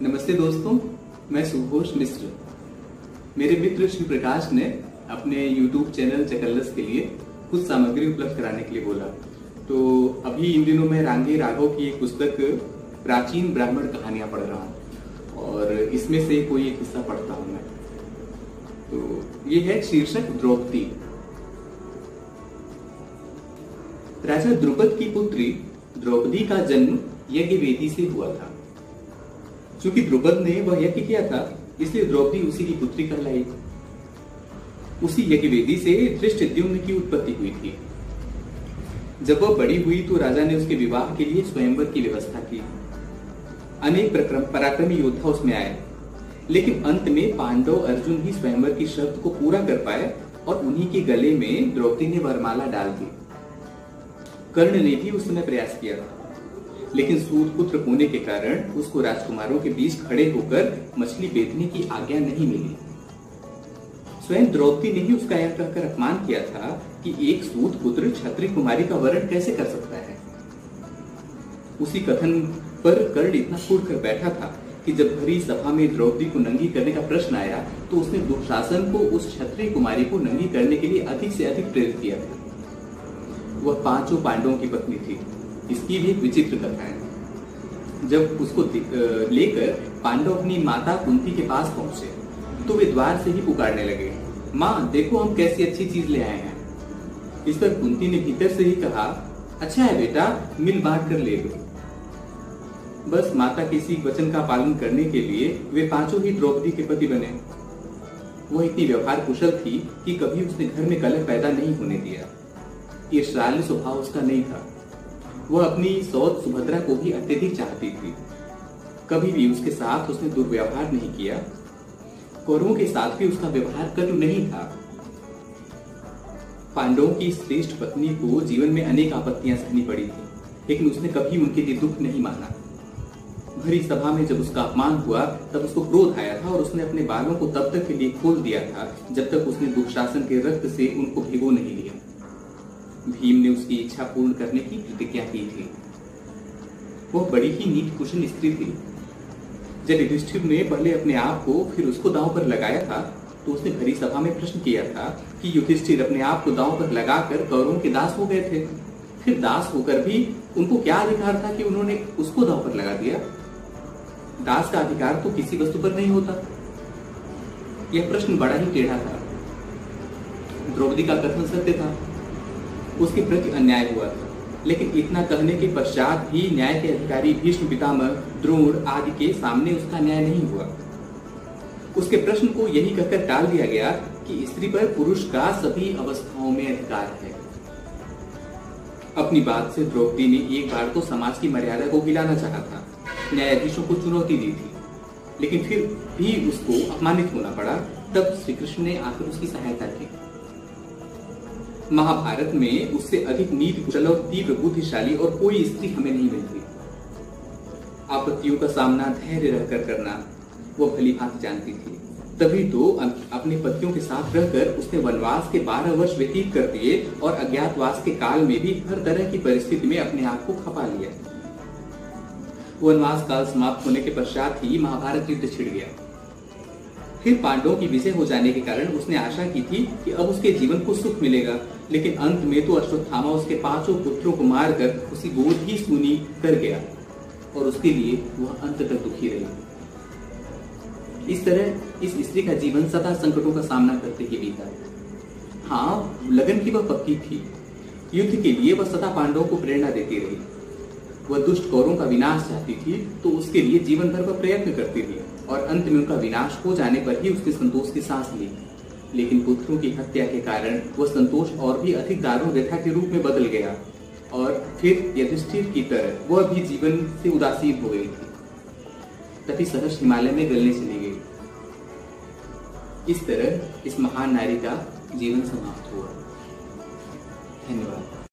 नमस्ते दोस्तों, मैं सुघोष मिश्र। मेरे मित्र श्री प्रकाश ने अपने YouTube चैनल चकल्लस के लिए कुछ सामग्री उपलब्ध कराने के लिए बोला। तो अभी इन दिनों मैं रांगे राघव की एक पुस्तक प्राचीन ब्राह्मण कहानियां पढ़ रहा हूँ और इसमें से कोई एक हिस्सा पढ़ता हूँ मैं। तो ये है शीर्षक द्रौपदी। राजा द्रुपद की पुत्री द्रौपदी का जन्म यज्ञ वेदी से हुआ था। चूंकि द्रुपद ने वह यज्ञ किया था, इसलिए द्रौपदी उसी की पुत्री कहलाई। उसी यज्ञ वेदी से धृष्टद्युम्न की उत्पत्ति हुई थी। जब वह बड़ी हुई तो राजा ने उसके विवाह के लिए स्वयंवर की व्यवस्था की। अनेक पराक्रमी योद्धा उसमें आए, लेकिन अंत में पांडव अर्जुन ही स्वयंवर की शर्त को पूरा कर पाए और उन्हीं के गले में द्रौपदी ने वरमाला डाल दी। कर्ण ने भी उस समय प्रयास किया था, लेकिन सूत पुत्र होने के कारण उसको राजकुमारों के बीच खड़े होकर मछली बेचने की आज्ञा नहीं मिली। स्वयं द्रौपदी ने ही उसका यह कहकर अपमान किया था कि एक सूत पुत्र क्षत्रिय कुमारी का वरण कैसे कर सकता है। उसी कथन पर कर्ण इतना फूट कर बैठा था कि जब भरी सभा में द्रौपदी को नंगी करने का प्रश्न आया तो उसने दुशासन को उस क्षत्रिय कुमारी को नंगी करने के लिए अधिक से अधिक प्रेरित किया था। वह पांचों पांडवों की पत्नी थी। इसकी भी एक विचित्र कथा है। जब उसको लेकर पांडव अपनी माता कुंती के पास पहुंचे तो वे द्वार से ही पुकारने लगे, माँ देखो हम कैसी अच्छी चीज ले आए हैं। इस पर कुंती ने भीतर से ही कहा, अच्छा है बेटा, मिल बांट कर ले लो। बस माता के इसी वचन का पालन करने के लिए वे पांचों ही द्रौपदी के पति बने। वह इतनी व्यवहार कुशल थी कि कभी उसने घर में कलह पैदा नहीं होने दिया। ईर्ष्यालु स्वभाव उसका नहीं था। वह अपनी सौत सुभद्रा को भी अत्यधिक चाहती थी। कभी भी उसके साथ उसने दुर्व्यवहार नहीं किया। कौरवों के साथ भी उसका व्यवहार कटु नहीं था। पांडवों की श्रेष्ठ पत्नी को जीवन में अनेक आपत्तियां सहनी पड़ी थी, लेकिन उसने कभी उनके लिए दुख नहीं माना। भरी सभा में जब उसका अपमान हुआ तब उसको क्रोध आया था और उसने अपने बालों को तब तक के लिए खोल दिया था जब तक उसने दुशासन के रक्त से उनको भिगो नहीं लिया। भीम ने उसकी इच्छा पूर्ण करने की प्रतिज्ञा की थी। वह बड़ी ही नीति कुशल स्त्री थी। जब युधिष्ठिर ने पहले अपने आप को फिर उसको दांव पर लगाया था तो उसने भरी सभा में प्रश्न किया था कि युधिष्ठिर अपने आप को दांव पर लगाकर कौरवों के दास हो गए थे, फिर दास होकर भी उनको क्या अधिकार था कि उन्होंने उसको दांव पर लगा दिया। दास का अधिकार तो किसी वस्तु पर नहीं होता। यह प्रश्न बड़ा ही टेढ़ा था। द्रौपदी का कथन सत्य था, उसके प्रति अन्याय हुआ था, लेकिन इतना कहने के पश्चात भी न्याय के अधिकारी भीष्म पितामह, द्रोण आदि के सामने उसका न्याय नहीं हुआ। उसके प्रश्न को यही कहकर टाल दिया गया कि स्त्री पर पुरुष का सभी अवस्थाओं में अधिकार है। अपनी बात से द्रौपदी ने एक बार तो समाज की मर्यादा को हिलाना चाहा था, न्यायाधीशों को चुनौती दी थी, लेकिन फिर भी उसको अपमानित होना पड़ा। तब श्री कृष्ण ने आकर उसकी सहायता की। महाभारत में उससे अधिक नीति कुशल और तीव्र बुद्धिशाली और कोई स्त्री हमें नहीं मिलती। आपत्तियों का सामना धैर्य रहकर करना वो भली भांति जानती थी। तभी तो अपने पतियों के साथ रहकर उसने वनवास के 12 वर्ष व्यतीत कर दिए और अज्ञातवास के काल में भी हर तरह की परिस्थिति में अपने आप को खपा लिया। वनवास काल समाप्त होने के पश्चात ही महाभारत युद्ध छिड़ गया। फिर पांडवों की विजय हो जाने के कारण उसने आशा की थी कि अब उसके जीवन को सुख मिलेगा, लेकिन अंत में तो अश्वत्थामा उसके पांचों पुत्रों को मारकर उसी गोद ही सूनी कर गया और उसके लिए वह अंत तक दुखी रही। इस तरह इस स्त्री का जीवन सदा संकटों का सामना करते ही बीता। हाँ, लगन की वह पक्की थी। युद्ध के लिए वह सदा पांडवों को प्रेरणा देती रही। वह दुष्ट कौरवों का विनाश चाहती थी तो उसके लिए जीवन भर वह प्रयत्न करती रही और अंत में उनका विनाश हो जाने पर ही उसने संतोष की सांस ली। लेकिन पुत्रों की हत्या के कारण वह संतोष और भी अधिक दारुण व्यथा के रूप में बदल गया और फिर युधिष्ठिर की तरह वह भी जीवन से उदासीन हो गई थी। तभी सहर्ष हिमालय में गलने चली गई। इस तरह इस महान नारी का जीवन समाप्त हुआ। धन्यवाद।